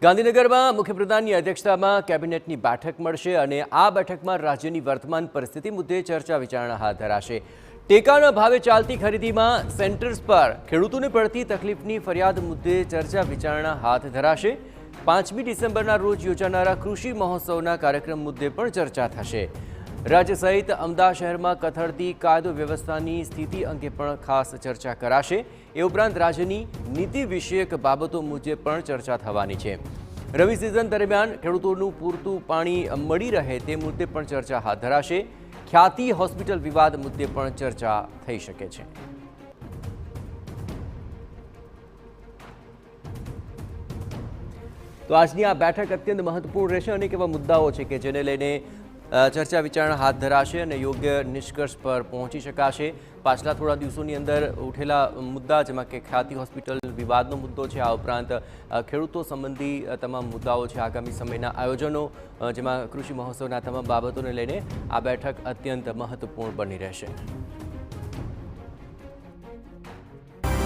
ગાંધીનગરમાં મુખ્યપ્રધાનની અધ્યક્ષતામાં કેબિનેટની બેઠક મળશે અને આ બેઠકમાં રાજ્યની વર્તમાન પરિસ્થિતિ મુદ્દે ચર્ચા વિચારણા હાથ ધરાશે। ટેકાના ભાવે ચાલતી ખરીદીમાં સેન્ટર્સ પર ખેડૂતોને પડતી તકલીફની ફરિયાદ મુદ્દે ચર્ચા વિચારણા હાથ ધરાશે। 5મી ડિસેમ્બરના રોજ યોજાનારા કૃષિ મહોત્સવના કાર્યક્રમ મુદ્દે પણ ચર્ચા થશે। રાજ્ય સહિત અમદાવાદ શહેરમાં કથળતી કાયદો વ્યવસ્થાની સ્થિતિ અંગે પણ ખાસ ચર્ચા કરાશે। એ ઉપરાંત રાજ્યની નીતિ વિષયક બાબતો મુદ્દે પણ ચર્ચા થવાની છે। રવિ સિઝન દરમિયાન ખેડૂતોનું પૂરતું પાણી મળી રહે તે મુદ્દે પણ ચર્ચા હાથ ધરાશે। ખ્યાતિ હોસ્પિટલ વિવાદ મુદ્દે પણ ચર્ચા થઈ શકે છે। તો આજની આ બેઠક અત્યંત મહત્વપૂર્ણ રહેશે। અનેક એવા મુદ્દાઓ છે કે જેને લઈને ચર્ચા વિચારણા હાથ ધરાશે અને યોગ્ય નિષ્કર્ષ પર પહોંચી શકાશે। પાછલા થોડા દિવસોની અંદર ઉઠેલા મુદ્દા જેમાં કે ખ્યાતિ હોસ્પિટલ વિવાદનો મુદ્દો છે, આ ઉપરાંત ખેડૂતો સંબંધી તમામ મુદ્દાઓ છે, આગામી સમયના આયોજનો જેમાં કૃષિ મહોત્સવના તમામ બાબતોને લઈને આ બેઠક અત્યંત મહત્વપૂર્ણ બની રહેશે।